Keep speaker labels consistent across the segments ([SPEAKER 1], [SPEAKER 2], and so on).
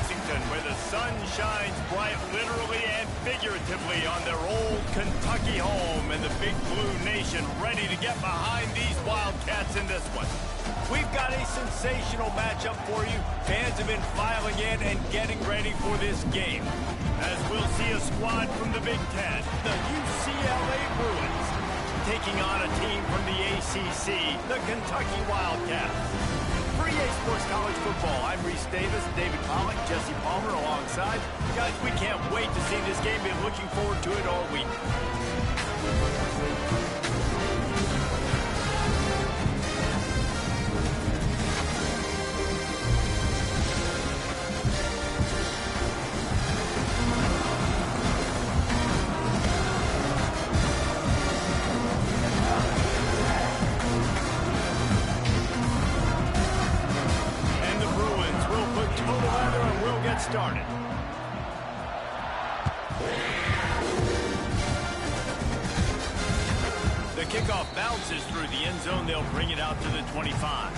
[SPEAKER 1] Lexington, where the sun shines bright literally and figuratively on their old Kentucky home, and the Big Blue Nation ready to get behind these Wildcats in this one. We've got a sensational matchup for you. Fans have been filing in and getting ready for this game, as we'll see a squad from the Big Ten, the UCLA Bruins, taking on a team from the ACC, the Kentucky Wildcats. For EA Sports College Football, I'm Reese Davis, David Pollack, Jesse Palmer alongside. Guys, we can't wait to see this game. Been looking forward to it all week. Started. The kickoff bounces through the end zone. They'll bring it out to the 25.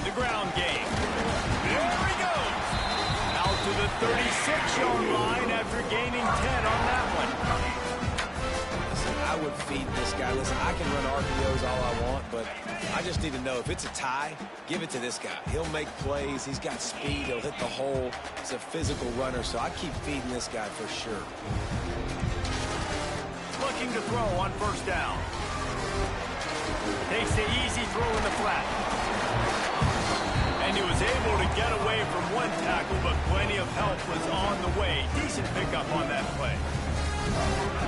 [SPEAKER 1] The ground game. There he goes. Out to the 36-yard line after gaining 10 on that one.
[SPEAKER 2] Listen, I would feed this guy. Listen, I can run RPOs all I want, but I just need to know if it's a tie, give it to this guy. He'll make plays. He's got speed. He'll hit the hole. He's a physical runner, so I keep feeding this guy for sure.
[SPEAKER 1] Looking to throw on first down. Takes the easy throw in the flat. And he was able to get away from one tackle, but plenty of help was on the way. Decent pickup on that play.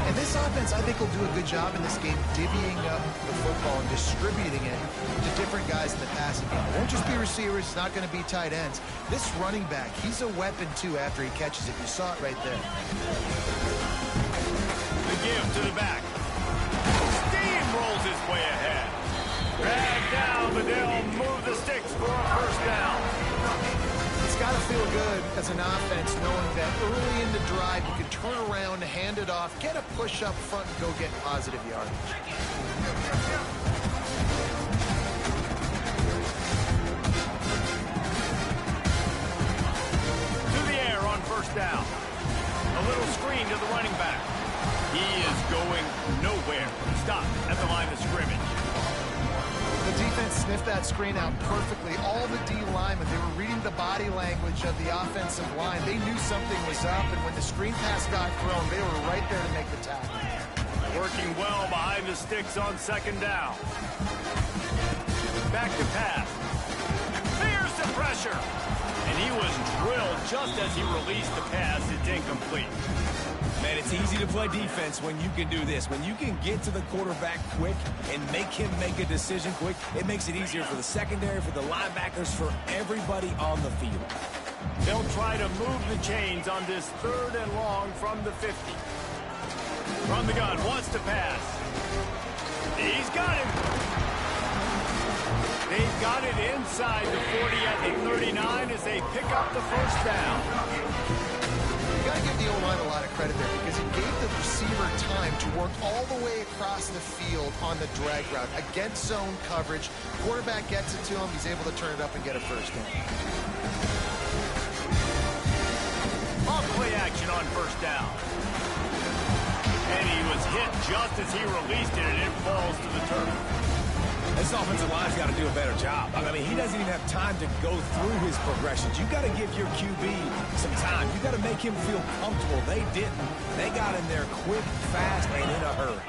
[SPEAKER 3] And this offense, I think, will do a good job in this game divvying up the football and distributing it to different guys in the passing game. It won't just be receivers. It's not going to be tight ends. This running back, he's a weapon, too, after he catches it. You saw it right there.
[SPEAKER 1] The give to the back. Steamrolls his way ahead. Dragged down, but they'll move the sticks for a first down.
[SPEAKER 3] It's got to feel good as an offense knowing that early in the drive you can turn around, hand it off, get a push up front, and go get positive yardage.
[SPEAKER 1] To the air on first down. A little screen to the running back. He is going nowhere. Stop at the line of scrimmage.
[SPEAKER 3] The defense sniffed that screen out perfectly. All the D linemen, they were reading the body language of the offensive line. They knew something was up, and when the screen pass got thrown, they were right there to make the tackle.
[SPEAKER 1] Working well behind the sticks on second down. Back to pass. Fears the pressure. And he was drilled just as he released the pass. It's incomplete.
[SPEAKER 2] Man, it's easy to play defense when you can do this. When you can get to the quarterback quick and make him make a decision quick, it makes it easier for the secondary, for the linebackers, for everybody on the field.
[SPEAKER 1] They'll try to move the chains on this third and long from the 50. From the gun, wants to pass. He's got him. They've got it inside the 40 at the 39 as they pick up the first down.
[SPEAKER 3] You got to give the O-line a lot of credit there because it gave the receiver time to work all the way across the field on the drag route against zone coverage. Quarterback gets it to him. He's able to turn it up and get a first down.
[SPEAKER 1] Off play action on first down. And he was hit just as he released it, and it falls to the turf.
[SPEAKER 2] This offensive line's got to do a better job. I mean, he doesn't even have time to go through his progressions. You got to give your QB some time. You got to make him feel comfortable. They didn't. They got in there quick, fast, and in a hurry.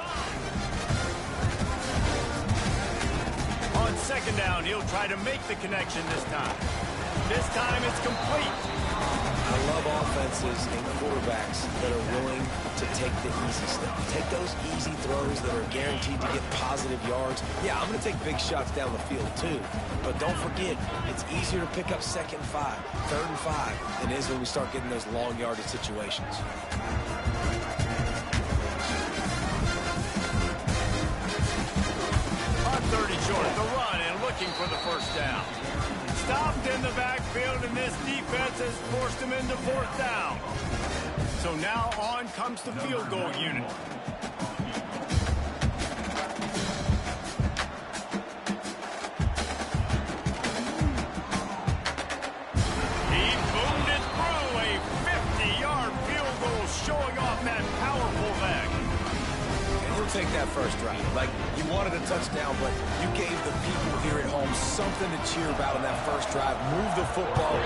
[SPEAKER 1] On second down, he'll try to make the connection this time. This time it's complete.
[SPEAKER 2] I love offenses and quarterbacks that are willing to take the easy stuff. Take those easy throws that are guaranteed to get positive yards. Yeah, I'm going to take big shots down the field too. But don't forget, it's easier to pick up 2nd and 5, 3rd and 5 than it is when we start getting those long yardage situations.
[SPEAKER 1] On 30 short, the run and looking for the first down. Stopped in the backfield, and this defense has forced him into 4th down. So now on comes the field goal unit. He boomed it through a 50-yard field goal, showing off that powerful leg.
[SPEAKER 2] He'll take that first drive. Like, you wanted a touchdown, but you gave the people here at home something to cheer about on that first drive. Move the football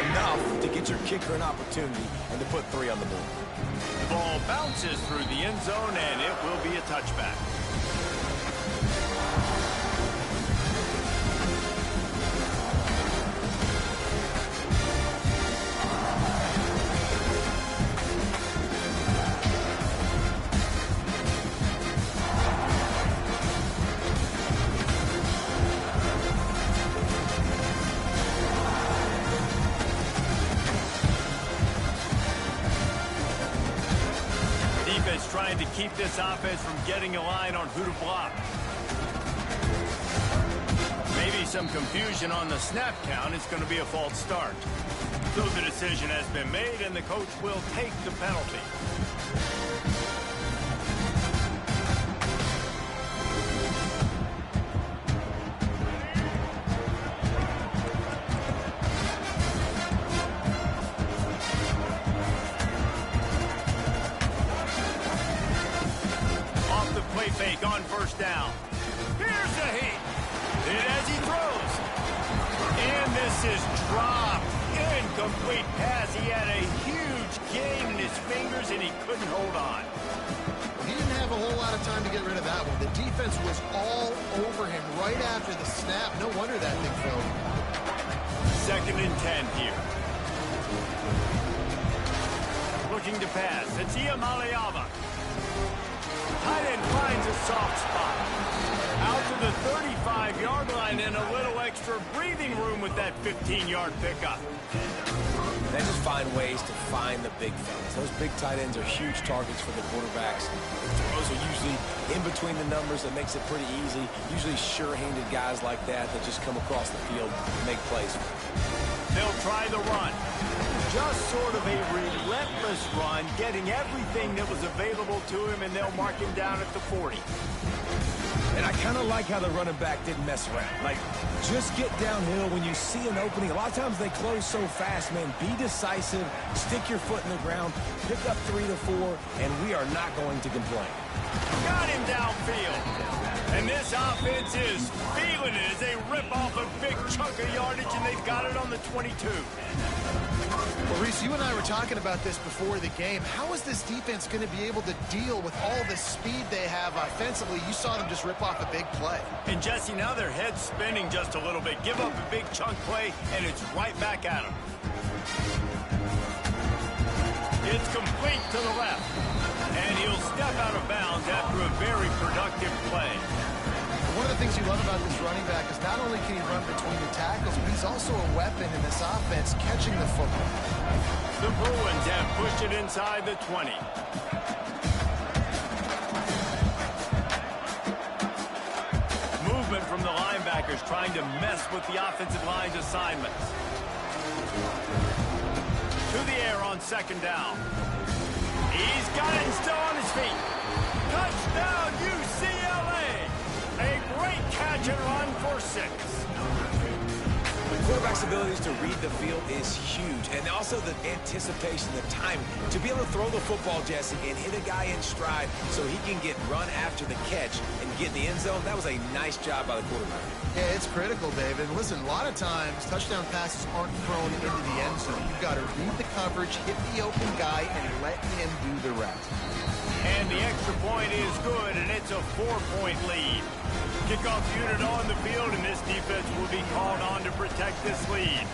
[SPEAKER 2] enough to get your kicker an opportunity and to put 3 on the board.
[SPEAKER 1] The ball bounces through the end zone, and it will be a touchback. Trying to keep this offense from getting a line on who to block. Maybe some confusion on the snap count. It's going to be a false start. So the decision has been made, and the coach will take the penalty. Fake on first down. Here's the heat. And as he throws. And this is dropped. Incomplete pass. He had a huge gain in his fingers, and he couldn't hold on.
[SPEAKER 3] He didn't have a whole lot of time to get rid of that one. The defense was all over him right after the snap. No wonder that thing fell.
[SPEAKER 1] 2nd and 10 here. Looking to pass. It's Iamaleava. Tight end finds a soft spot. Out to the 35-yard line, and a little extra breathing room with that 15-yard pickup.
[SPEAKER 2] They just find ways to find the big fellas. Those big tight ends are huge targets for the quarterbacks. Those are usually in between the numbers. That makes it pretty easy. Usually sure-handed guys like that just come across the field and make plays.
[SPEAKER 1] They'll try the run. Just sort of a relentless run, getting everything that was available to him, and they'll mark him down at the 40.
[SPEAKER 2] And I kind of like how the running back didn't mess around. Like, just get downhill when you see an opening. A lot of times they close so fast, man. Be decisive, stick your foot in the ground, pick up 3 to 4, and we are not going to complain.
[SPEAKER 1] Got him downfield. And this offense is feeling it as they rip off a big chunk of yardage, and they've got it on the 22.
[SPEAKER 3] Well, Reese, you and I were talking about this before the game. How is this defense going to be able to deal with all the speed they have offensively? You saw them just rip off a big play.
[SPEAKER 1] And, Jesse, now their head's spinning just a little bit. Give up a big chunk play, and it's right back at them. It's complete to the left. And he'll step out of bounds after a very productive play.
[SPEAKER 3] One of the things you love about this running back is not only can he run between the tackles, but he's also a weapon in this offense catching the football.
[SPEAKER 1] The Bruins have pushed it inside the 20. Movement from the linebackers trying to mess with the offensive line's assignments. To the air on 2nd down. He's got it and still on his feet. Touchdown, UCLA. A great catch and run for 6.
[SPEAKER 2] The quarterback's abilities to read the field is huge, and also the anticipation, the timing. To be able to throw the football, Jesse, and hit a guy in stride so he can get run after the catch and get in the end zone, that was a nice job by the quarterback.
[SPEAKER 3] Yeah, it's critical, David. And listen, a lot of times, touchdown passes aren't thrown into the end zone. You've got to read the coverage, hit the open guy, and let him do the rest.
[SPEAKER 1] And the extra point is good, and it's a 4-point lead. Kickoff unit on the field, and this defense will be called on to protect this lead.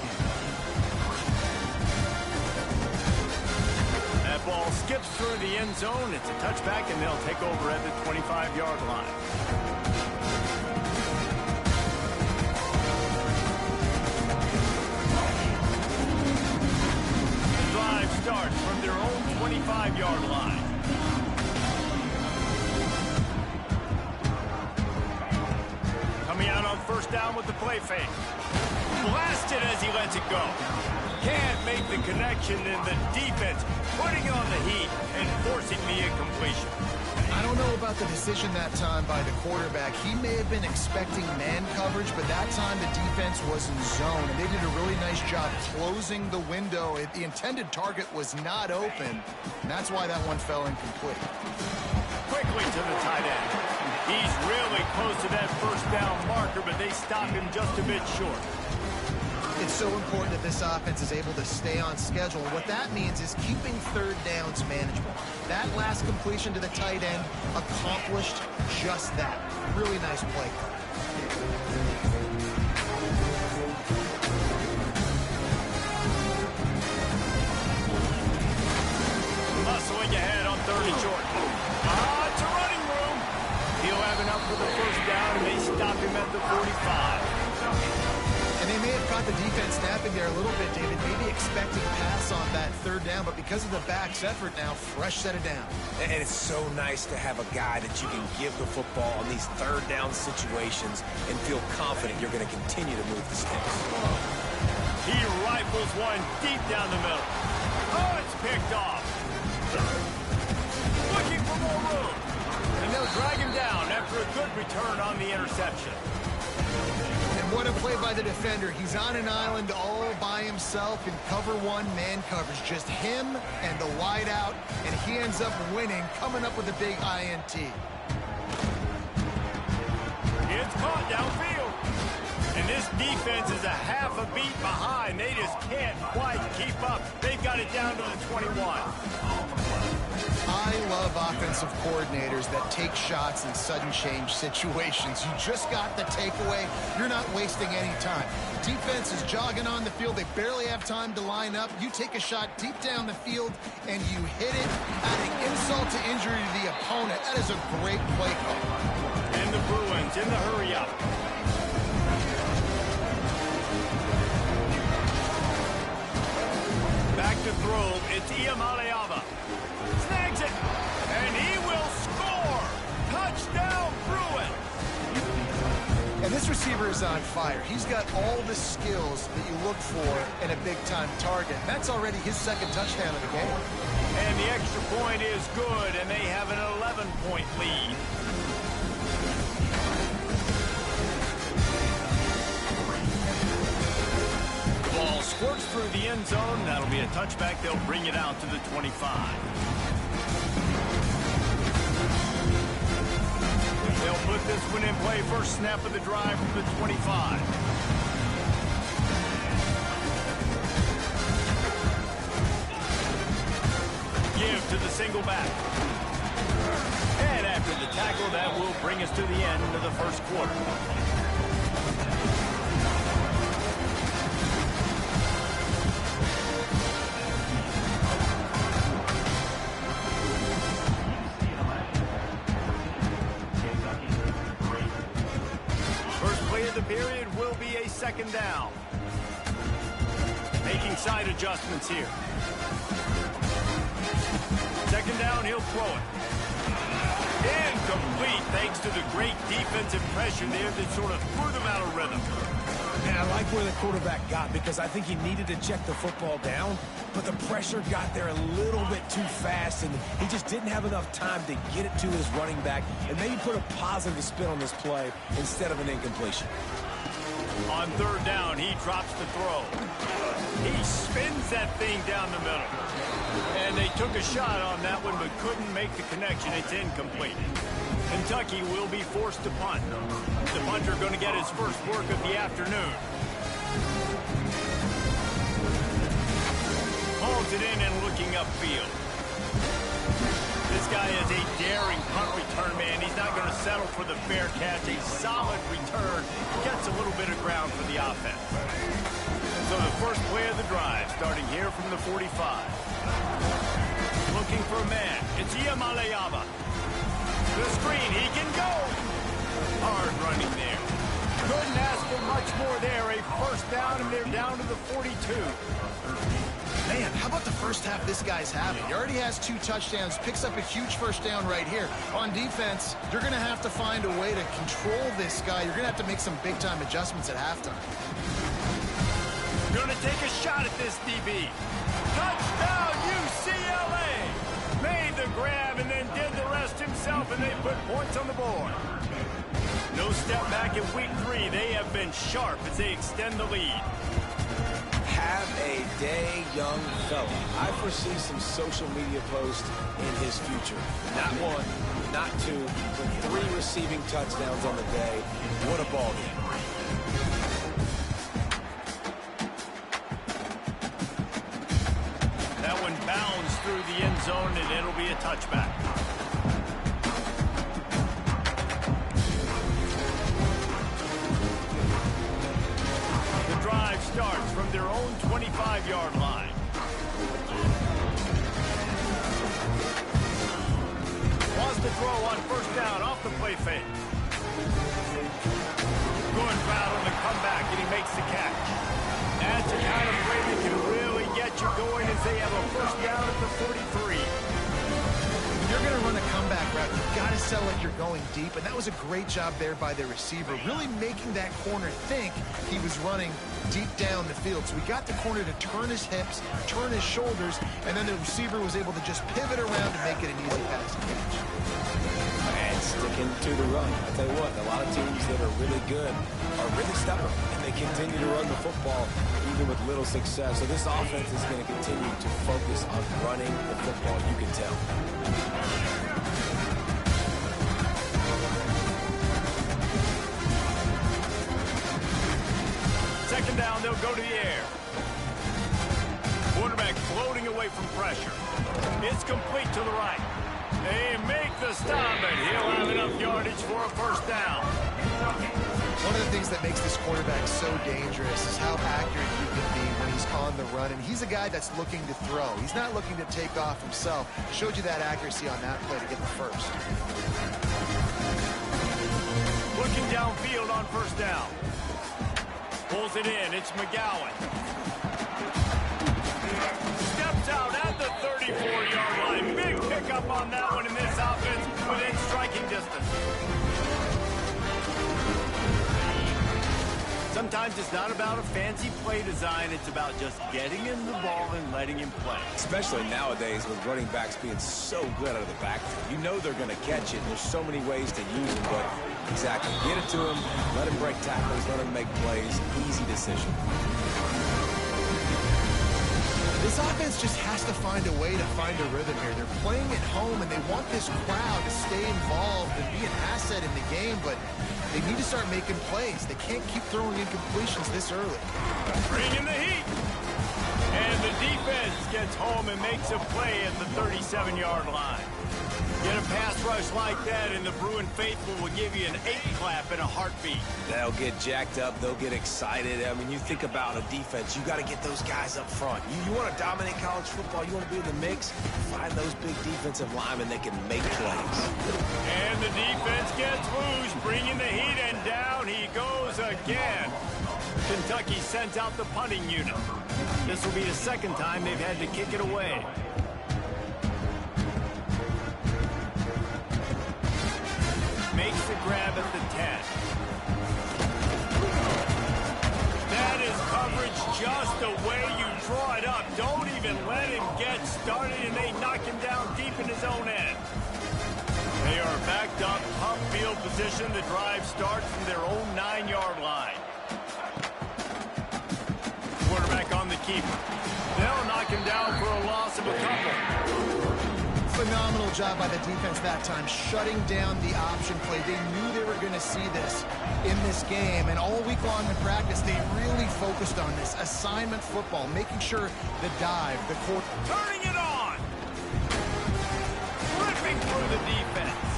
[SPEAKER 1] through the end zone. It's a touchback, and they'll take over at the 25-yard line. The drive starts from their own 25-yard line. Coming out on first down with the play fake. Blasted as he lets it go. Can't make the connection, and the defense putting on the heat and forcing the incompletion.
[SPEAKER 3] I don't know about the decision that time by the quarterback. He may have been expecting man coverage, but that time the defense was in zone, and they did a really nice job closing the window. The intended target was not open, and that's why that one fell incomplete.
[SPEAKER 1] Quickly to the tight end. He's really close to that first down marker, but they stop him just a bit short.
[SPEAKER 3] It's so important that this offense is able to stay on schedule. What that means is keeping third downs manageable. That last completion to the tight end accomplished just that. Really nice play call.
[SPEAKER 1] Hustling ahead on third and short. It's a running room. He'll have enough for the first down, and they stop him at the 45.
[SPEAKER 3] And they may have caught the defense snapping there a little bit, David, maybe expecting pass on that third down, but because of the back's effort now, fresh set of down.
[SPEAKER 2] And it's so nice to have a guy that you can give the football in these third down situations and feel confident you're going to continue to move the sticks.
[SPEAKER 1] He rifles one deep down the middle. Oh, it's picked off. Looking for more room. And they'll drag him down after a good return on the interception.
[SPEAKER 3] And what a play by the defender. He's on an island all by himself in cover one man coverage. Just him and the wideout, and he ends up winning, coming up with a big INT.
[SPEAKER 1] It's caught downfield. And this defense is a half a beat behind. They just can't quite keep up. They've got it down to the 21.
[SPEAKER 3] I love offensive coordinators that take shots in sudden change situations. You just got the takeaway. You're not wasting any time. Defense is jogging on the field. They barely have time to line up. You take a shot deep down the field, and you hit it, adding insult to injury to the opponent. That is a great play call.
[SPEAKER 1] And the Bruins in the hurry-up. Back to throw. It's Iamaleava. Snags it, and he will score. Touchdown, Bruins.
[SPEAKER 3] And this receiver is on fire. He's got all the skills that you look for in a big-time target. That's already his second touchdown of the game.
[SPEAKER 1] And the extra point is good, and they have an 11-point lead. Ball squirts through the end zone. That'll be a touchback. They'll bring it out to the 25. They'll put this one in play. First snap of the drive from the 25. Give to the single back. And after the tackle, that will bring us to the end of the first quarter. The period will be a second down. Making side adjustments here. Second down, he'll throw it. Incomplete, thanks to the great defensive pressure there that sort of threw them out of rhythm.
[SPEAKER 2] And I like where the quarterback got, because I think he needed to check the football down, but the pressure got there a little bit too fast, and he just didn't have enough time to get it to his running back and maybe put a positive spin on this play instead of an incompletion.
[SPEAKER 1] On third down, he drops the throw. He spins that thing down the middle. And they took a shot on that one, but couldn't make the connection. It's incomplete. Kentucky will be forced to punt. The punter going to get his first work of the afternoon. Holds it in and looking upfield. This guy is a daring punt return man. He's not going to settle for the fair catch. A solid return. Gets a little bit of ground for the offense. So the first play of the drive, starting here from the 45. looking for a man. It's Iamaleava. The screen, he can go. Hard running there. Couldn't ask for much more there. A first down, and they're down to the 42.
[SPEAKER 3] Man, how about the first half this guy's having? He already has 2 touchdowns, picks up a huge first down right here. On defense, you're going to have to find a way to control this guy. You're going to have to make some big-time adjustments at halftime.
[SPEAKER 1] Going to take a shot at this DB. Touchdown, UCLA! Made the grab and then did the rest himself, and they put points on the board. No step back in week 3. They have been sharp as they extend the lead.
[SPEAKER 2] Have a day, young fella. I foresee some social media posts in his future. Not 1, not 2, but 3 receiving touchdowns on the day. What a ball game.
[SPEAKER 1] That one bounds through the end zone, and it'll be a touchback. Starts from their own 25-yard line. Wants to throw on first down off the play fake. Good route on the comeback, and he makes the catch. That's the kind of play that can really get you going as they have a first down at the 43.
[SPEAKER 3] You're going to run a comeback route. You've got to sell like you're going deep, and that was a great job there by the receiver, really making that corner think he was running deep down the field. So we got the corner to turn his hips, turn his shoulders, and then the receiver was able to just pivot around to make it an easy pass to catch.
[SPEAKER 2] And sticking to the run. I tell you what, a lot of teams that are really good are really stubborn, and they continue to run the football even with little success. So this offense is going to continue to focus on running the football, you can tell.
[SPEAKER 1] Second down, they'll go to the air. Quarterback floating away from pressure. It's complete to the right. They make the stop, and he'll have enough yardage for a first down.
[SPEAKER 3] One of the things that makes this quarterback so dangerous is how accurate he can be when he's on the run. And he's a guy that's looking to throw. He's not looking to take off himself. Showed you that accuracy on that play to get the first.
[SPEAKER 1] Looking downfield on first down. Pulls it in. It's McGowan. Steps out at the 34-yard line. Big pickup on that one in this offense within striking distance. Sometimes it's not about a fancy play design. It's about just getting him the ball and letting him play.
[SPEAKER 2] Especially nowadays with running backs being so good out of the backfield. You know they're going to catch it. There's so many ways to use them, but exactly. Get it to him, let him break tackles, let him make plays. Easy decision.
[SPEAKER 3] This offense just has to find a way to find a rhythm here. They're playing at home, and they want this crowd to stay involved and be an asset in the game, but they need to start making plays. They can't keep throwing incompletions this early.
[SPEAKER 1] Bring in the heat. And the defense gets home and makes a play at the 37-yard line. Get a pass rush like that, and the Bruin faithful will give you an 8-clap and a heartbeat.
[SPEAKER 2] They'll get jacked up. They'll get excited. I mean, you think about a defense. You got to get those guys up front. You want to dominate college football. You want to be in the mix. Find those big defensive linemen that can make plays.
[SPEAKER 1] And the defense gets loose, bringing the heat, and down he goes again. Kentucky sends out the punting unit. This will be the second time they've had to kick it away. Makes the grab at the 10. That is coverage just the way you draw it up. Don't even let him get started, and they knock him down deep in his own end. They are backed up, tough field position. The drive starts from their own 9-yard line. Quarterback on the keeper. They'll knock him down for a loss of a couple.
[SPEAKER 3] Phenomenal job by the defense that time, shutting down the option play. They knew they were going to see this in this game, and all week long in practice, they really focused on this assignment football, making sure the dive, the court.
[SPEAKER 1] Turning it on! Ripping through the defense.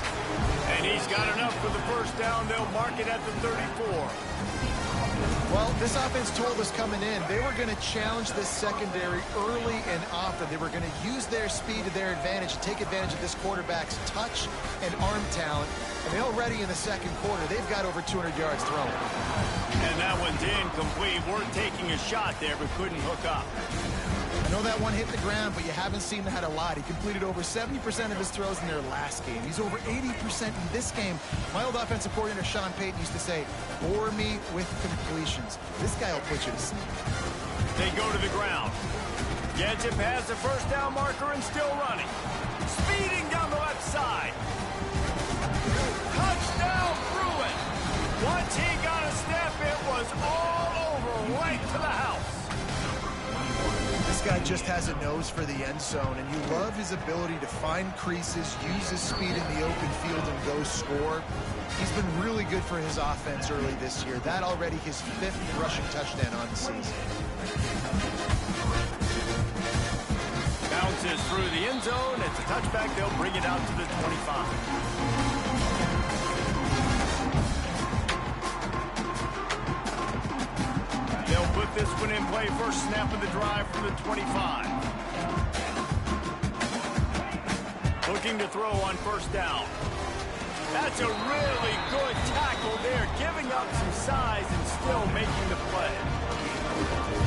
[SPEAKER 1] And he's got enough for the first down. They'll mark it at the 34.
[SPEAKER 3] Well, this offense told us coming in they were going to challenge this secondary early and often. They were going to use their speed to their advantage and take advantage of this quarterback's touch and arm talent. And they already in the second quarter, they've got over 200 yards thrown.
[SPEAKER 1] And that one's incomplete. We're taking a shot there, but couldn't hook up.
[SPEAKER 3] I know that one hit the ground, but you haven't seen that a lot. He completed over 70% of his throws in their last game. He's over 80% in this game. My old offensive coordinator, Sean Payton, used to say, bore me with completions. This guy will put you to sleep.
[SPEAKER 1] They go to the ground. Gets it past the first down marker and still running. Speeding down the left side. Touchdown, Bruin. Once he got a step, it was all over, right to the house.
[SPEAKER 3] This guy just has a nose for the end zone, and you love his ability to find creases, use his speed in the open field, and go score. He's been really good for his offense early this year. That already his 5th rushing touchdown on the season.
[SPEAKER 1] Bounces through the end zone. It's a touchback. They'll bring it out to the 25. They'll put this one in play. First snap of the drive from the 25. Looking to throw on first down. That's a really good tackle there, giving up some size and still making the play.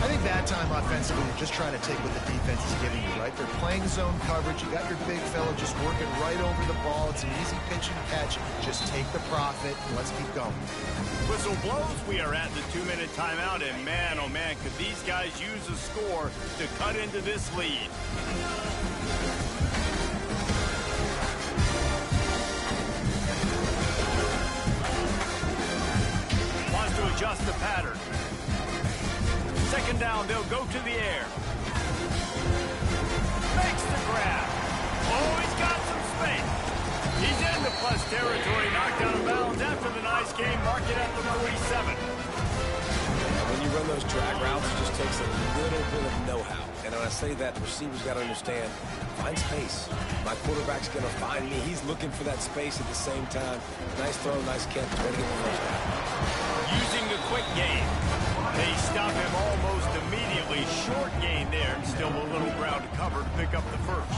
[SPEAKER 3] I think that time offensively, you're just trying to take what the defense is giving you, right? They're playing zone coverage. You got your big fella just working right over the ball. It's an easy pitch and catch. Just take the profit. Let's keep going.
[SPEAKER 1] Whistle blows. We are at the 2-minute timeout, and man, oh man, could these guys use a score to cut into this lead. Wants to adjust the pattern. Second down, they'll go to the air. Makes the grab. Oh, he's got some space. He's in the plus territory, knocked out of bounds after the nice game. Mark it at the 47.
[SPEAKER 2] When you run those drag routes, it just takes a little bit of know-how. And when I say that, receivers got to understand, find space. My quarterback's going to find me. He's looking for that space at the same time. Nice throw, nice catch. Way to get the first down.
[SPEAKER 1] Using the quick game. They stop him almost immediately. Short gain there, and still a little ground to cover to pick up the first.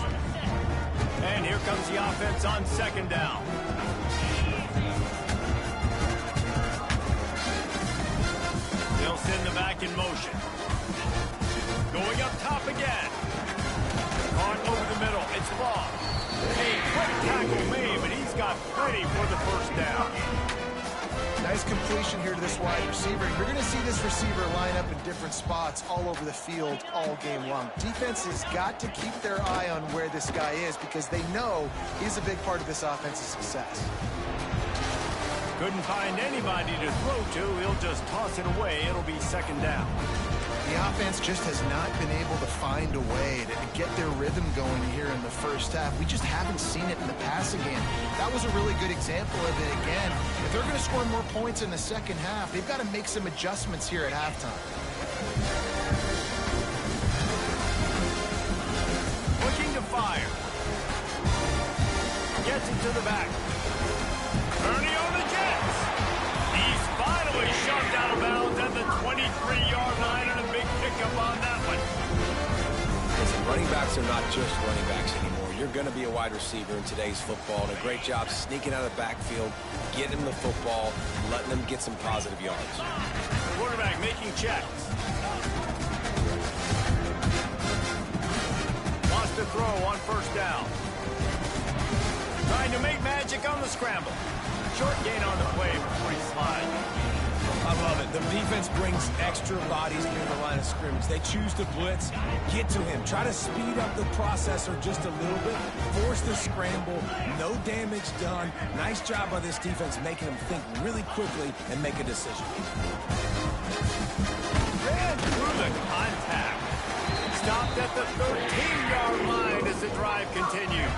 [SPEAKER 1] And here comes the offense on second down. They'll send the back in motion. Going up top again. On over the middle. It's Long. A quick tackle made, but he's got plenty for the first down.
[SPEAKER 3] Nice completion here to this wide receiver. You're going to see this receiver line up in different spots all over the field all game long. Defense has got to keep their eye on where this guy is because they know he's a big part of this offense's success.
[SPEAKER 1] Couldn't find anybody to throw to. He'll just toss it away. It'll be second down.
[SPEAKER 3] The offense just has not been able to find a way to get their rhythm going here in the first half. We just haven't seen it in the passing game. That was a really good example of it again. If they're going to score more points in the second half, they've got to make some adjustments here at halftime.
[SPEAKER 1] Looking to fire. Gets it to the back. Ernie on the Jets. He's finally shoved out of bounds at the 23-yard line, and a big pickup on that one.
[SPEAKER 2] Listen, running backs are not just running backs anymore. You're going to be a wide receiver in today's football, and a great job sneaking out of the backfield, getting them the football, letting them get some positive yards.
[SPEAKER 1] Quarterback making checks. Wants to throw on first down. Trying to make magic on the scramble. Short gain on the play before he slides.
[SPEAKER 2] I love it. The defense brings extra bodies near the line of scrimmage. They choose to blitz, get to him, try to speed up the processor just a little bit, force the scramble, no damage done. Nice job by this defense making them think really quickly and make a decision.
[SPEAKER 1] Ran through the contact. Stopped at the 13-yard line as the drive continues.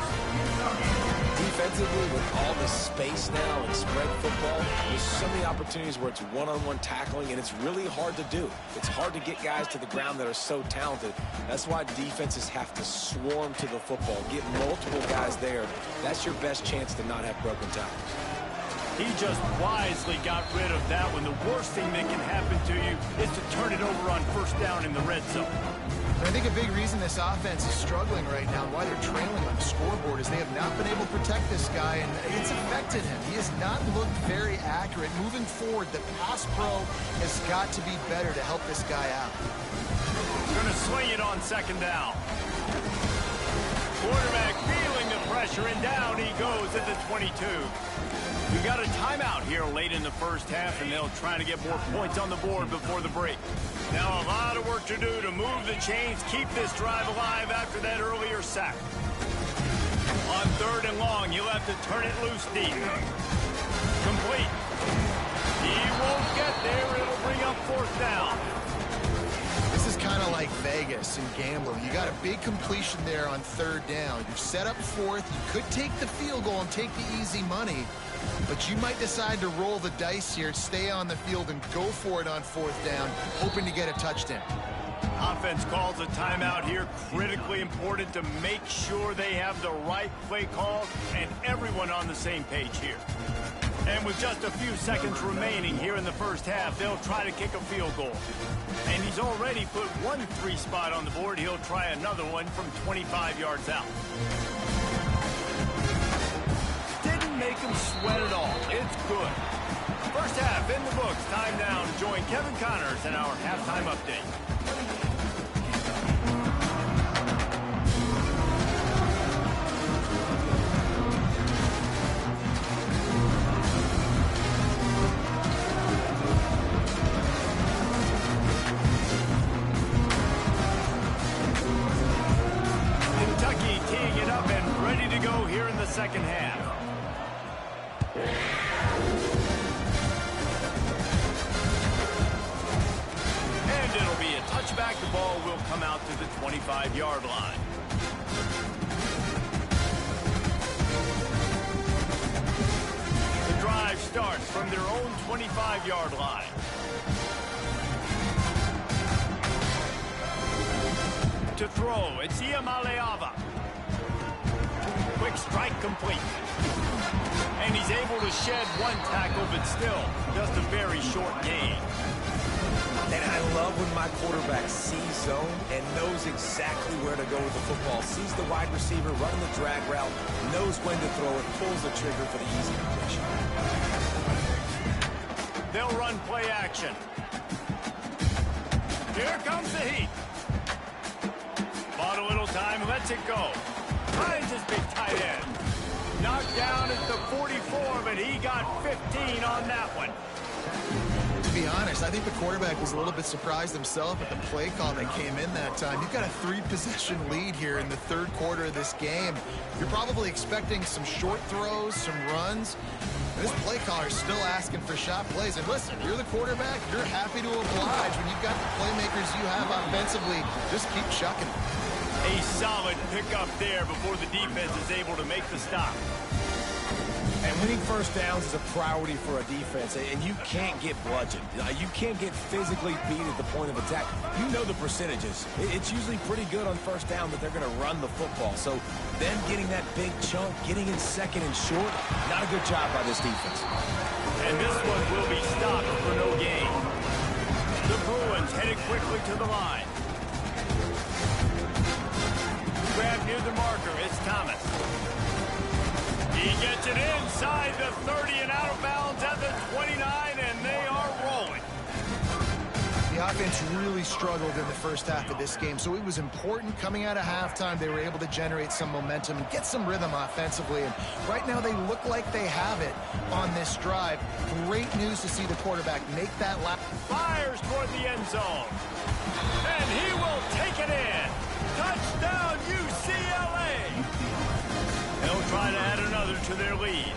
[SPEAKER 2] Defensively, with all the space now and spread football, there's so many opportunities where it's one-on-one tackling, and it's really hard to do. It's hard to get guys to the ground that are so talented. That's why defenses have to swarm to the football, get multiple guys there. That's your best chance to not have broken tackles.
[SPEAKER 1] He just wisely got rid of that one. The worst thing that can happen to you is to turn it over on first down in the red zone.
[SPEAKER 3] I think a big reason this offense is struggling right now, why they're trailing on the scoreboard, is they have not been able to protect this guy, and it's affected him. He has not looked very accurate. Moving forward, the pass pro has got to be better to help this guy out.
[SPEAKER 1] Going to swing it on second down. Quarterback feeling the pressure, and down he goes at the 22. We got a timeout here late in the first half, and they'll try to get more points on the board before the break. Now a lot of work to do to move the chains, keep this drive alive after that earlier sack. On third and long, you'll have to turn it loose deep. Complete. He won't get there. It'll bring up fourth down.
[SPEAKER 3] This is kind of like Vegas and gambling. You got a big completion there on third down. You're set up fourth. You could take the field goal and take the easy money, but you might decide to roll the dice here, stay on the field, and go for it on fourth down, hoping to get a touchdown.
[SPEAKER 1] Offense calls a timeout here. Critically important to make sure they have the right play call and everyone on the same page here. And with just a few seconds remaining here in the first half, they'll try to kick a field goal. And he's already put one free spot on the board. He'll try another one from 25 yards out. Didn't make him sweat at all. It's good. First half in the books. Time now to join Kevin Connors in our halftime update. Second half. And it'll be a touchback. The ball will come out to the 25-yard line. The drive starts from their own 25-yard line. To throw, it's Iamaleava. Quick strike complete. And he's able to shed one tackle, but still just a very short gain.
[SPEAKER 2] And I love when my quarterback sees zone and knows exactly where to go with the football. Sees the wide receiver running the drag route, knows when to throw it, pulls the trigger for the easy completion.
[SPEAKER 1] They'll run play action. Here comes the heat. Bought a little time, lets it go. Finds his big tight end. Knocked down at the 44, but he got 15 on that one.
[SPEAKER 3] To be honest, I think the quarterback was a little bit surprised himself at the play call that came in that time. You've got a 3-possession lead here in the third quarter of this game. You're probably expecting some short throws, some runs. This play caller is still asking for shot plays. And listen, you're the quarterback. You're happy to oblige when you've got the playmakers you have offensively. Just keep chucking.
[SPEAKER 1] A solid pickup there before the defense is able to make the stop.
[SPEAKER 2] And winning first downs is a priority for a defense, and you can't get bludgeoned. You can't get physically beat at the point of attack. You know the percentages. It's usually pretty good on first down that they're going to run the football. So them getting that big chunk, getting in second and short, not a good job by this defense.
[SPEAKER 1] And this one will be stopped for no gain. The Bruins headed quickly to the line. Grab near the marker, it's Thomas. He gets it inside the 30 and out of bounds at the 29, and they are rolling.
[SPEAKER 3] The offense really struggled in the first half of this game, so it was important coming out of halftime. They were able to generate some momentum and get some rhythm offensively, and right now they look like they have it on this drive. Great news to see the quarterback make that lap.
[SPEAKER 1] Fires toward the end zone, and he will take it in. Touchdown, UCLA! They'll try to add another to their lead.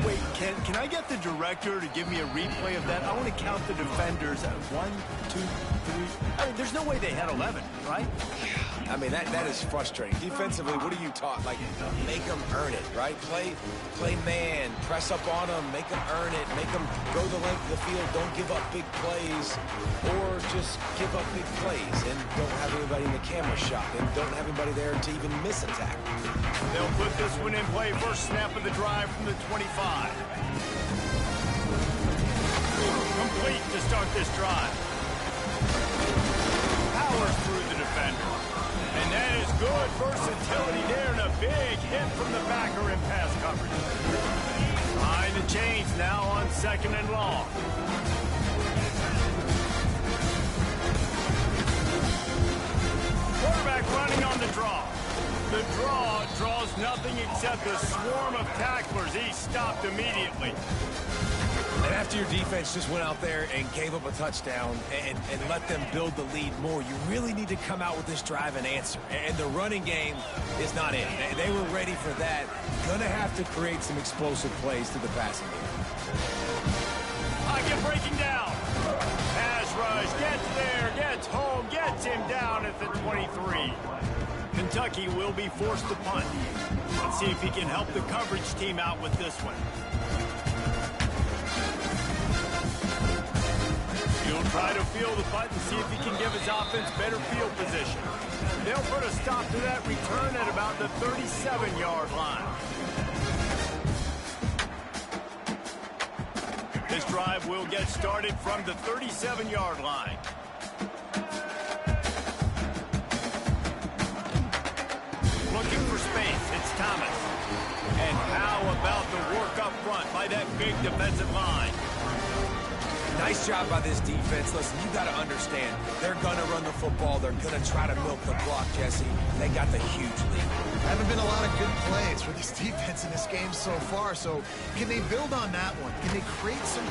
[SPEAKER 1] Wait, can I get the director to give me a replay of that? I want to count the defenders at 1, 2, 3. I mean, there's no way they had 11, right?
[SPEAKER 2] I mean, that is frustrating. Defensively, what are you taught? Like, make them earn it, right? Play man, press up on them, make them earn it, make them go the length of the field, don't give up big plays, or just give up big plays and don't have anybody in the camera shot and don't have anybody there to even miss a tackle.
[SPEAKER 1] They'll put this one in play. First snap of the drive from the 25. Complete to start this drive. Powers through the defender. And that is good versatility there, and a big hit from the backer in pass coverage. Behind the chains now on 2nd and long. Quarterback running on the draw. The draw draws nothing except a swarm of tacklers. He's stopped immediately.
[SPEAKER 2] And after your defense just went out there and gave up a touchdown and let them build the lead more, you really need to come out with this drive and answer. And the running game is not in. They were ready for that. Gonna have to create some explosive plays to the passing game.
[SPEAKER 1] Pocket breaking down. Pass rush gets there, gets home, gets him down at the 23. Kentucky will be forced to punt. Let's see if he can help the coverage team out with this one. He'll try to field the punt and see if he can give his offense better field position. They'll put a stop to that return at about the 37-yard line. This drive will get started from the 37-yard line. Looking for space, it's Thomas. And how about the work up front by that big defensive line?
[SPEAKER 2] Nice job by this defense. Listen, you got to understand, they're going to run the football. They're going to try to milk the clock, Jesse. They got the huge lead.
[SPEAKER 3] Haven't been a lot of good plays for this defense in this game so far, so can they build on that one? Can they create some...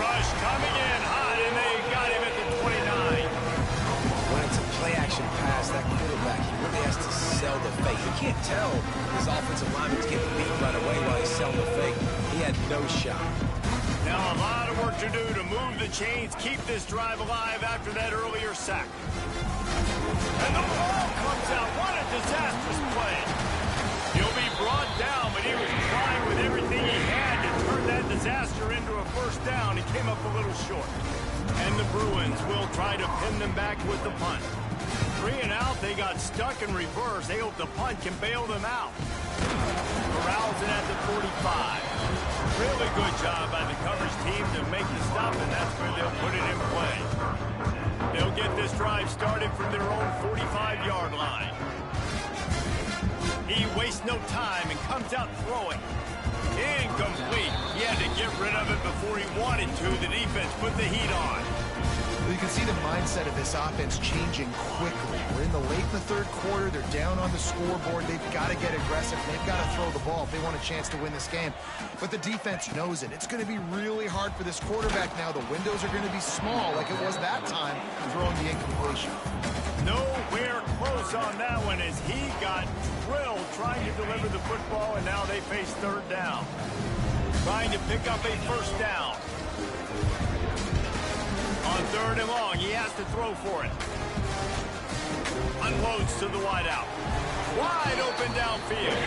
[SPEAKER 1] Rush coming in hot, and they got him at the 29.
[SPEAKER 2] When it's a play-action pass, that quarterback, he really has to sell the fake. You can't tell his offensive lineman's getting beat right away while he's selling the fake. He had no shot.
[SPEAKER 1] Now a lot of work to do to move the chains, keep this drive alive after that earlier sack. And the ball comes out. What a disastrous play. He'll be brought down, but he was trying with everything he had to turn that disaster into a first down. He came up a little short. And the Bruins will try to pin them back with the punt. 3 and out, they got stuck in reverse. They hope the punt can bail them out. Corrals it at the 45. Really good job by the coverage team to make the stop, and that's where they'll put it in play. They'll get this drive started from their own 45-yard line. He wastes no time and comes out throwing. Incomplete. He had to get rid of it before he wanted to. The defense put the heat on.
[SPEAKER 3] You can see the mindset of this offense changing quickly. We're in the late in the third quarter. They're down on the scoreboard. They've got to get aggressive. They've got to throw the ball if they want a chance to win this game. But the defense knows it. It's going to be really hard for this quarterback now. The windows are going to be small like it was that time throwing the incompletion.
[SPEAKER 1] Nowhere close on that one as he got drilled trying to deliver the football, and now they face third down. Trying to pick up a first down. On 3rd and long, he has to throw for it. Unloads to the wideout. Wide open downfield.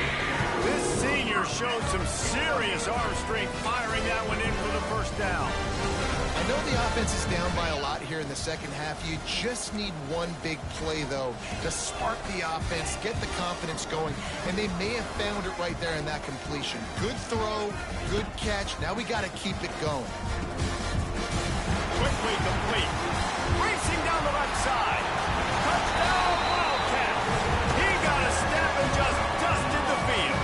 [SPEAKER 1] This senior showed some serious arm strength firing that one in for the first down.
[SPEAKER 3] I know the offense is down by a lot here in the second half. You just need one big play, though, to spark the offense, get the confidence going, and they may have found it right there in that completion. Good throw, good catch. Now we got to keep it going.
[SPEAKER 1] Quickly complete. Racing down the left side. Touchdown, Wildcats. He got a step and just dusted the field.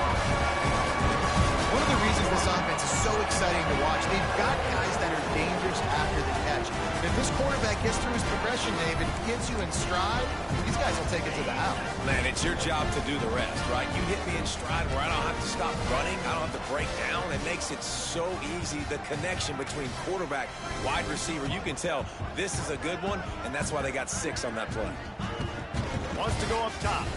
[SPEAKER 3] One of the reasons this offense is so exciting to watch, they've got guys that are dangerous after the catch. If this quarterback gets through his progression, David, gets you in stride, these guys will take it to the house.
[SPEAKER 2] Man, it's your job to do the rest, right? You hit me in stride where I don't have to stop running. I don't have to break down. It makes it so easy, the connection between quarterback, wide receiver. You can tell this is a good one, and that's why they got 6 on that play.
[SPEAKER 1] Wants to go up top.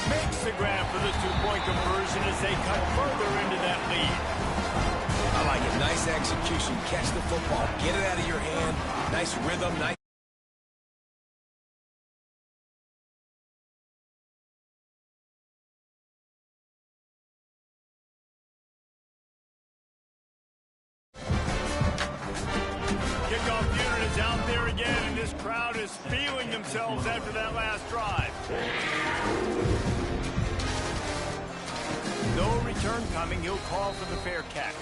[SPEAKER 1] Makes the grab for the 2-point conversion as they cut further into that lead.
[SPEAKER 2] I like it. Nice execution. Catch the football. Get it out of your hand. Nice rhythm. Nice.
[SPEAKER 1] just feeling themselves after that last drive. No return coming. He'll call for the fair catch.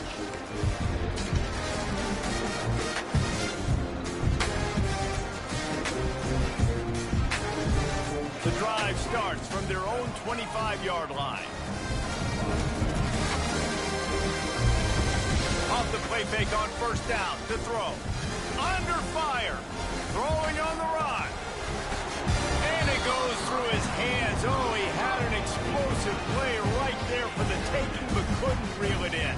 [SPEAKER 1] The drive starts from their own 25-yard line. Off the play fake on first down to throw. Under fire. Throwing on the run. And it goes through his hands. Oh, he had an explosive play right there for the taking, but couldn't reel it in.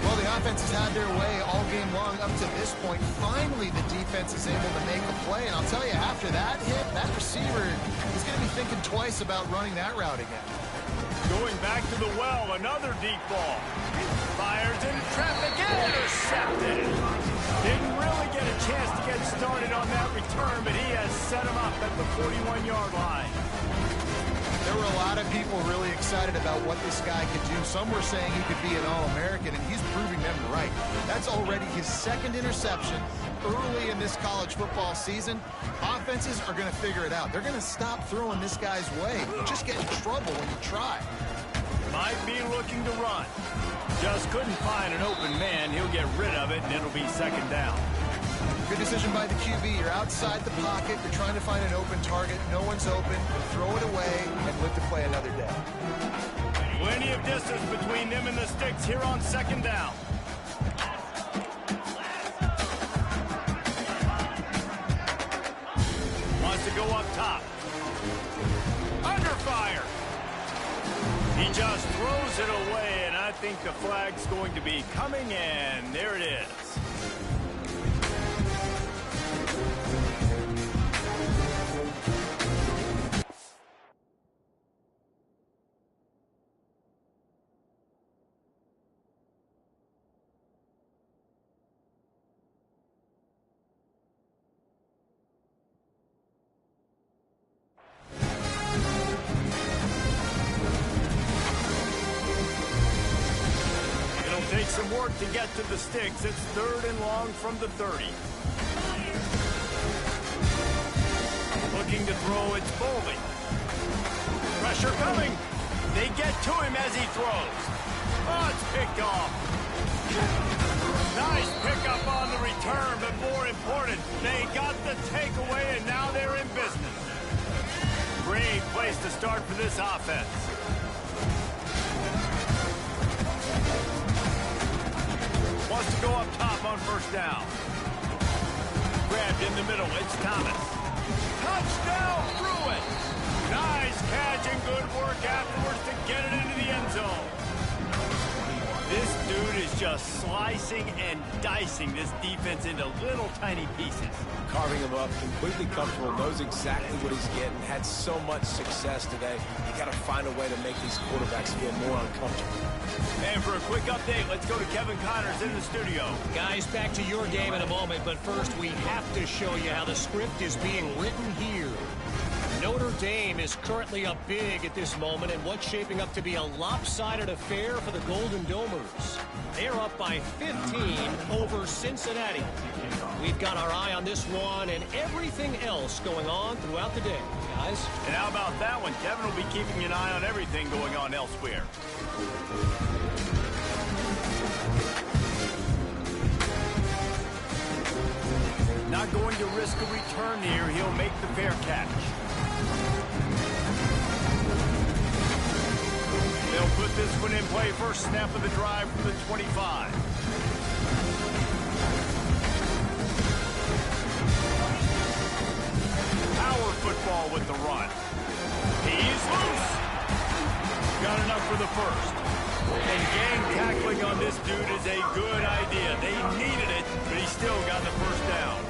[SPEAKER 3] Well, the offense has had their way all game long up to this point. Finally, the defense is able to make a play. And I'll tell you, after that hit, that receiver is going to be thinking twice about running that route again.
[SPEAKER 1] Going back to the well, another deep ball. Fires into traffic, intercepted. Didn't really get a chance to get started on that return, but he has set him up at the 41-yard line.
[SPEAKER 3] There were a lot of people really excited about what this guy could do. Some were saying he could be an All-American, and he's proving them right. That's already his second interception early in this college football season. Offenses are going to figure it out. They're going to stop throwing this guy's way. You just get in trouble when you try.
[SPEAKER 1] Might be looking to run. Just couldn't find an open man. He'll get rid of it, and it'll be second down.
[SPEAKER 3] Good decision by the QB. You're outside the pocket. You're trying to find an open target. No one's open. Throw it away and live to play another day.
[SPEAKER 1] Plenty of distance between them and the sticks here on second down. Wants to go up top. Under fire. He just throws it away, and I think the flag's going to be coming, and there it is. Take some work to get to the sticks. It's third and long from the 30. Looking to throw, it's Boldy. Pressure coming. They get to him as he throws. Oh, it's picked off. Nice pickup on the return, but more important, they got the takeaway, and now they're in business. Great place to start for this offense. Wants to go up top on first down. Grabbed in the middle. It's Thomas. Touchdown, Bruin. Nice catch and good work afterwards to get it into the end zone. This dude is just slicing and dicing this defense into little tiny pieces.
[SPEAKER 2] Carving him up, completely comfortable, knows exactly what he's getting, had so much success today. You got to find a way to make these quarterbacks feel more uncomfortable.
[SPEAKER 1] And for a quick update, let's go to Kevin Connors in the studio.
[SPEAKER 4] Guys, back to your game in a moment, but first we have to show you how the script is being written here. Notre Dame is currently up big at this moment in what's shaping up to be a lopsided affair for the Golden Domers. They're up by 15 over Cincinnati. We've got our eye on this one and everything else going on throughout the day, guys.
[SPEAKER 1] And how about that one? Kevin will be keeping an eye on everything going on elsewhere. Not going to risk a return here. He'll make the fair catch. They'll put this one in play. First snap of the drive from the 25. Power football with the run. He's loose. Got enough for the first. And gang tackling on this dude is a good idea. They needed it, but he still got the first down.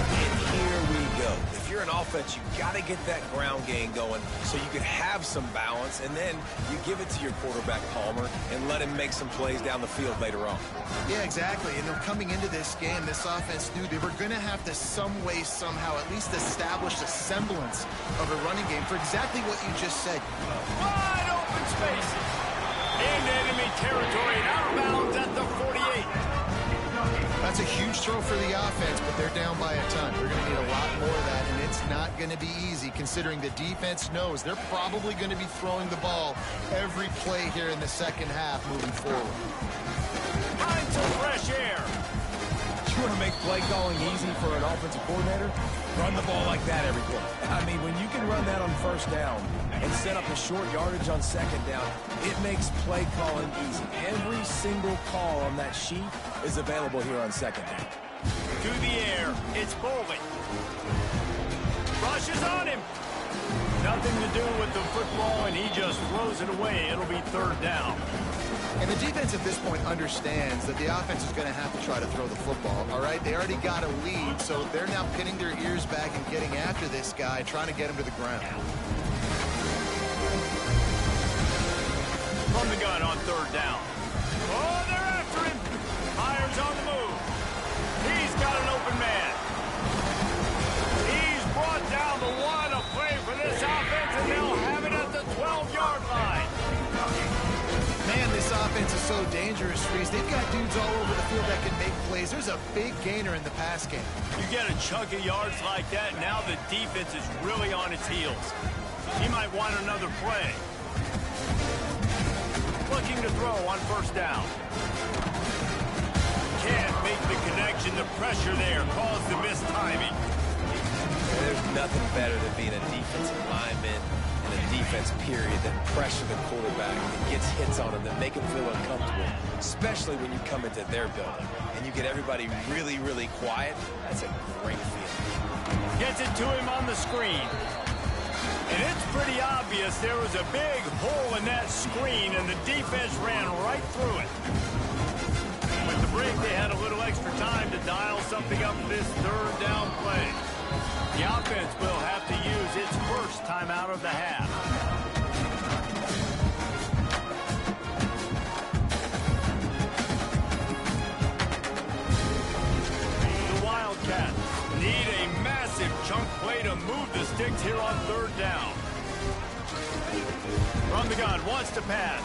[SPEAKER 2] And here we go. If you're an offense, you got to get that ground game going so you can have some balance, and then you give it to your quarterback, Palmer, and let him make some plays down the field later on.
[SPEAKER 3] Yeah, exactly. And coming into this game, this offense knew they were going to have to some way, somehow, at least establish a semblance of a running game for exactly what you just said.
[SPEAKER 1] Wide open spaces. Into enemy territory and out of bounds at the 48.
[SPEAKER 3] That's a huge throw for the offense, but they're down by a ton. They're going to need a lot more of that, and it's not going to be easy considering the defense knows they're probably going to be throwing the ball every play here in the second half moving forward.
[SPEAKER 1] Find some fresh air.
[SPEAKER 2] You want to make play calling easy for an offensive coordinator? Run the ball like that every play. I mean, when you can run that on first down and set up a short yardage on second down, it makes play calling easy. Every single call on that sheet is available here on second down.
[SPEAKER 1] To the air, it's Foley. Rushes on him. Nothing to do with the football, and he just throws it away. It'll be third down.
[SPEAKER 3] And the defense at this point understands that the offense is going to have to try to throw the football, all right? They already got a lead, so they're now pinning their ears back and getting after this guy, trying to get him to the ground.
[SPEAKER 1] From the gun on third down. Oh, they're after him. Myers on the move. He's got an open man. He's brought down the one. A play for this offense, and they'll have it at the 12-yard line.
[SPEAKER 3] Man, this offense is so dangerous, Reese. They've got dudes all over the field that can make plays. There's a big gainer in the pass game.
[SPEAKER 1] You get a chunk of yards like that, now the defense is really on its heels. He might want another play. Looking to throw on first down. Can't make the connection. The pressure there caused the missed timing.
[SPEAKER 2] There's nothing better than being a defensive lineman and a defense period that pressure the quarterback, that gets hits on him, that make him feel uncomfortable, especially when you come into their building and you get everybody really, really quiet. That's a great feeling.
[SPEAKER 1] Gets it to him on the screen. And it's pretty obvious there was a big hole in that screen, and the defense ran right through it. With the break, they had a little extra time to dial something up this third down play. The offense will have to use its first timeout of the half. The Wildcats need a massive chunk play to move the sticks here on third down. From the gun, wants to pass.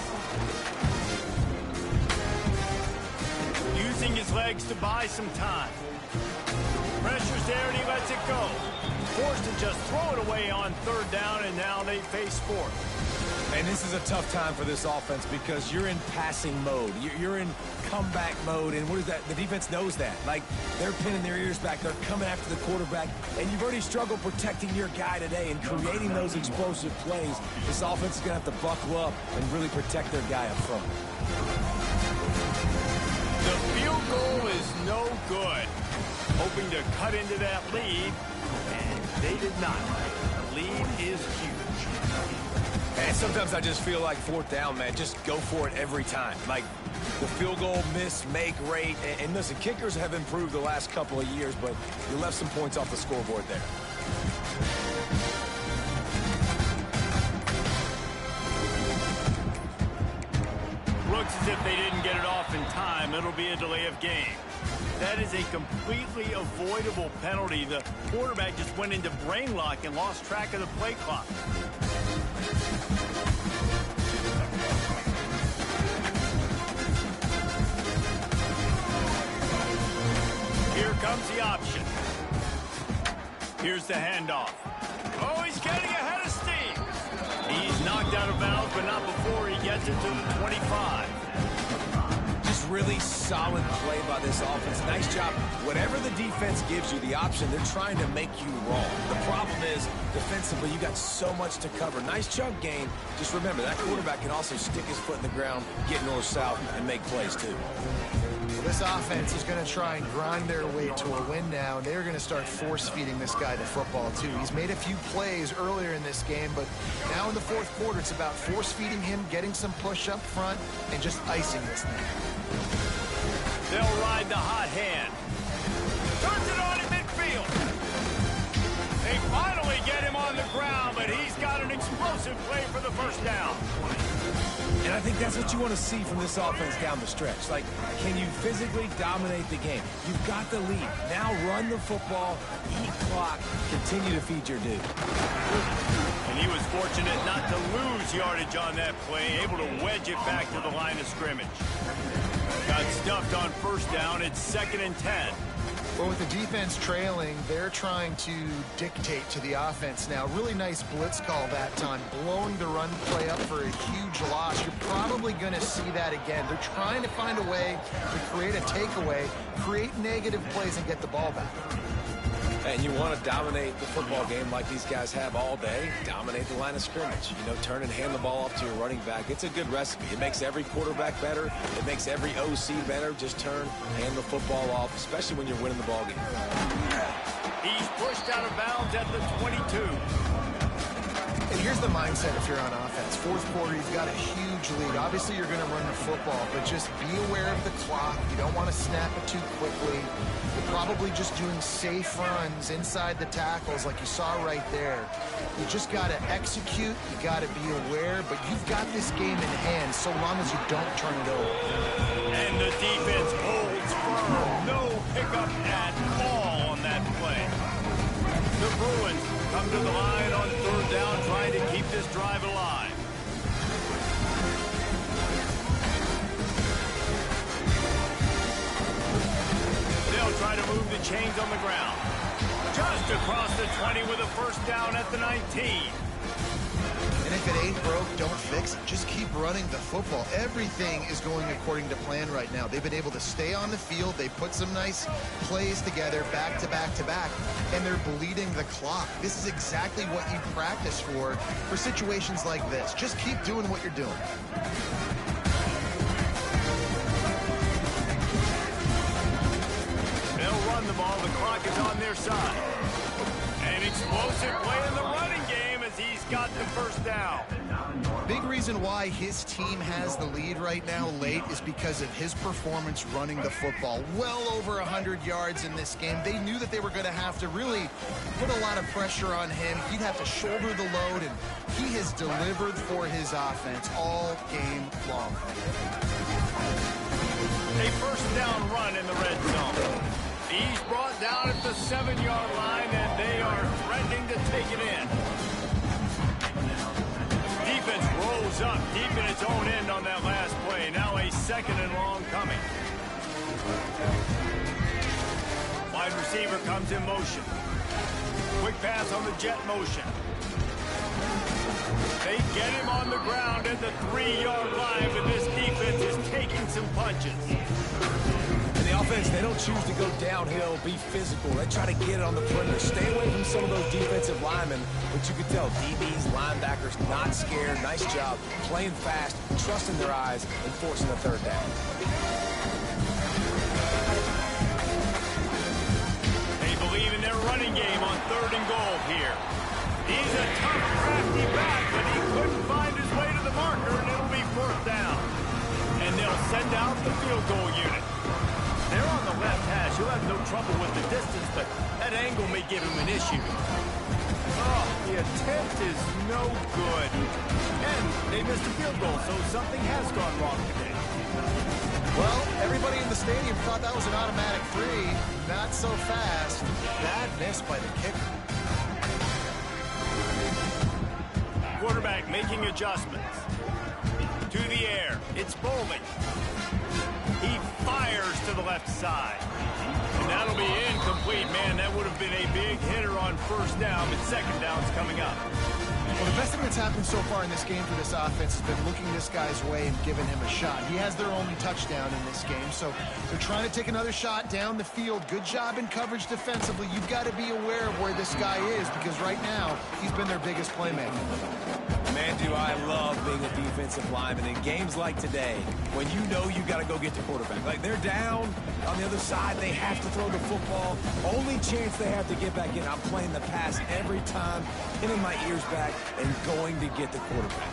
[SPEAKER 1] Using his legs to buy some time. Pressure's there and he lets it go. Forced to just throw it away on third down, and now they face fourth.
[SPEAKER 2] And this is a tough time for this offense because you're in passing mode. You're in comeback mode, and what is that? The defense knows that. Like, they're pinning their ears back. They're coming after the quarterback, and you've already struggled protecting your guy today and creating those explosive plays. This offense is going to have to buckle up and really protect their guy up front.
[SPEAKER 1] The field goal is no good. Hoping to cut into that lead, and they did not. The lead is huge.
[SPEAKER 2] And sometimes I just feel like fourth down, man, just go for it every time. Like, the field goal miss, make rate. And listen, kickers have improved the last couple of years, but you left some points off the scoreboard there.
[SPEAKER 1] Looks as if they didn't get it off in time. It'll be a delay of game. That is a completely avoidable penalty. The quarterback just went into brain lock and lost track of the play clock. Here comes the option. Here's the handoff. Oh, he's getting ahead of steam. He's knocked out of bounds, but not before he gets it to the 25.
[SPEAKER 2] Really solid play by this offense. Nice job. Whatever the defense gives you the option, they're trying to make you wrong. The problem is, defensively, you got so much to cover. Nice chunk gain. Just remember, that quarterback can also stick his foot in the ground, get north-south, and make plays, too.
[SPEAKER 3] Well, this offense is going to try and grind their way to a win now, and they're going to start force-feeding this guy the football, too. He's made a few plays earlier in this game, but now in the fourth quarter, it's about force-feeding him, getting some push up front, and just icing this thing.
[SPEAKER 1] They'll ride the hot hand. Turns it on in midfield. They finally get him on the ground, but he's got an explosive play for the first down.
[SPEAKER 2] And I think that's what you want to see from this offense down the stretch. Like, can you physically dominate the game? You've got the lead. Now run the football, eat clock, continue to feed your dude.
[SPEAKER 1] And he was fortunate not to lose yardage on that play, able to wedge it back to the line of scrimmage. Got stuffed on first down. It's 2nd and 10.
[SPEAKER 3] Well, with the defense trailing, they're trying to dictate to the offense now. Really nice blitz call that time, blowing the run play up for a huge loss. You're probably going to see that again. They're trying to find a way to create a takeaway, create negative plays, and get the ball back.
[SPEAKER 2] And you want to dominate the football game like these guys have all day. Dominate the line of scrimmage. You know, turn and hand the ball off to your running back. It's a good recipe. It makes every quarterback better. It makes every OC better. Just turn, hand the football off, especially when you're winning the ball game.
[SPEAKER 1] He's pushed out of bounds at the 22.
[SPEAKER 3] And here's the mindset if you're on offense. Fourth quarter, you've got a huge lead. Obviously, you're going to run the football, but just be aware of the clock. You don't want to snap it too quickly. You're probably just doing safe runs inside the tackles like you saw right there. You just got to execute. You got to be aware, but you've got this game in hand so long as you don't turn it over.
[SPEAKER 1] And the defense holds firm. No pickup at all on that play. The Bruins come to the line on 3rd down, trying to keep this drive alive. They'll try to move the chains on the ground. Just across the 20 with a first down at the 19.
[SPEAKER 3] And if it ain't broke, don't fix it. Just keep running the football. Everything is going according to plan right now. They've been able to stay on the field. They put some nice plays together back to back to back, and they're bleeding the clock. This is exactly what you practice for situations like this. Just keep doing what you're doing.
[SPEAKER 1] They'll run the ball. The clock is on their side. An explosive play in the running game as he's got the first down.
[SPEAKER 3] Big reason why his team has the lead right now late is because of his performance running the football. Well over 100 yards in this game. They knew that they were going to have to really put a lot of pressure on him. He'd have to shoulder the load, and he has delivered for his offense all game long.
[SPEAKER 1] A first down run in the red zone. He's brought down at the 7-yard line, and they are threatening to take it in. Defense rolls up deep in its own end on that last play. Now a 2nd and long coming. Wide receiver comes in motion. Quick pass on the jet motion. They get him on the ground at the 3-yard line, but this defense is taking some punches.
[SPEAKER 2] And the offense, they don't choose to go downhill, be physical. They try to get it on the perimeter. Stay away from some of those defensive linemen, but you can tell DBs, linebackers, not scared. Nice job playing fast, trusting their eyes, and forcing the 3rd down.
[SPEAKER 1] They believe in their running game on 3rd and goal here. He's a tough, crafty back, but he couldn't find his way to the marker, and it'll be 4th down. And they'll send out the field goal unit. They're on the left hash. He'll have no trouble with the distance, but that angle may give him an issue. Oh, the attempt is no good. And they missed a field goal, so something has gone wrong today.
[SPEAKER 3] Well, everybody in the stadium thought that was an automatic 3. Not so fast. Bad miss by the kicker.
[SPEAKER 1] Quarterback making adjustments. To the air. It's Bowling. He fires to the left side. And that'll be incomplete. Man, that would have been a big hitter on first down, but 2nd down's coming up.
[SPEAKER 3] Well, the best thing that's happened so far in this game for this offense has been looking this guy's way and giving him a shot. He has their only touchdown in this game, so they're trying to take another shot down the field. Good job in coverage defensively. You've got to be aware of where this guy is, because right now he's been their biggest playmaker.
[SPEAKER 2] Man, do I love being a defensive lineman in games like today when you know you got to go get the quarterback. Like, they're down on the other side. They have to throw the football. Only chance they have to get back in. I'm playing the pass every time, pinning my ears back and going to get the quarterback.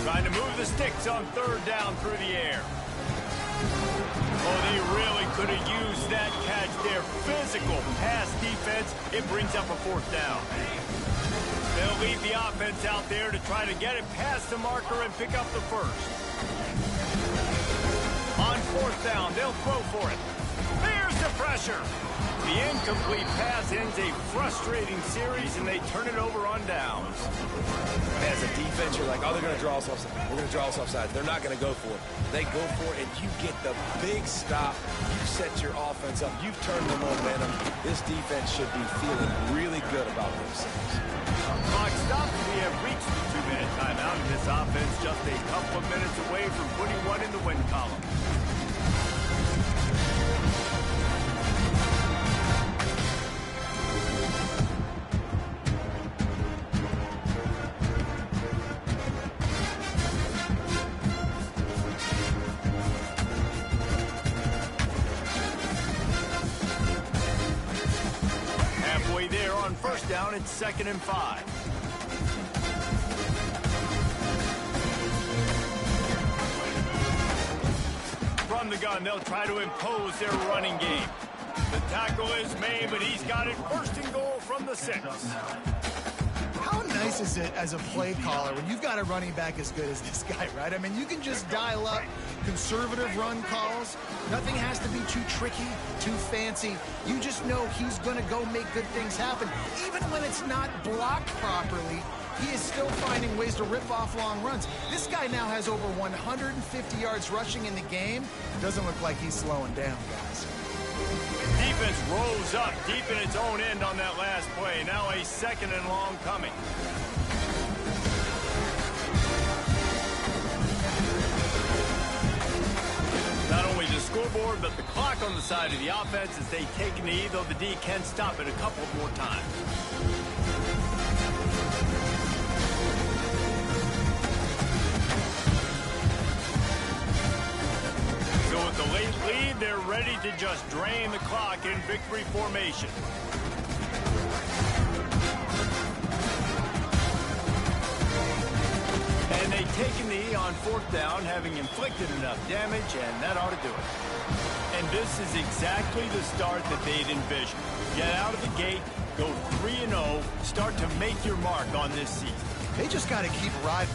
[SPEAKER 1] Trying to move the sticks on 3rd down through the air. Oh, they really could have used that catch there. Physical pass defense. It brings up a 4th down. They'll leave the offense out there to try to get it past the marker and pick up the first. On 4th down, they'll throw for it. There's the pressure. The incomplete pass ends a frustrating series, and they turn it over on downs.
[SPEAKER 2] As a defense, you're like, oh, they're going to draw us offside. We're going to draw us offside. They're not going to go for it. They go for it, and you get the big stop. You set your offense up. You've turned the momentum. This defense should be feeling really good about themselves.
[SPEAKER 1] Clock stopped. We have reached the 2-minute timeout, and this offense just a couple of minutes away from putting one in the win column. There on first down, it's 2nd and 5. From the gun, they'll try to impose their running game. The tackle is made, but he's got it 1st and goal from the 6.
[SPEAKER 3] How nice is it as a play caller when you've got a running back as good as this guy, right? I mean, you can just dial up conservative run calls. Nothing has to be too tricky, too fancy. You just know he's going to go make good things happen. Even when it's not blocked properly, he is still finding ways to rip off long runs. This guy now has over 150 yards rushing in the game. Doesn't look like he's slowing down, guys.
[SPEAKER 1] Defense rose up deep in its own end on that last play. Now a 2nd and long coming. Not only the scoreboard, but the clock on the side of the offense as they take a knee, though the D can stop it a couple more times. So with the late lead, they're ready to just drain the clock in victory formation. And they take a knee on 4th down, having inflicted enough damage, and that ought to do it. And this is exactly the start that they'd envisioned. Get out of the gate, go 3-0, start to make your mark on this season.
[SPEAKER 3] They just got to keep riding.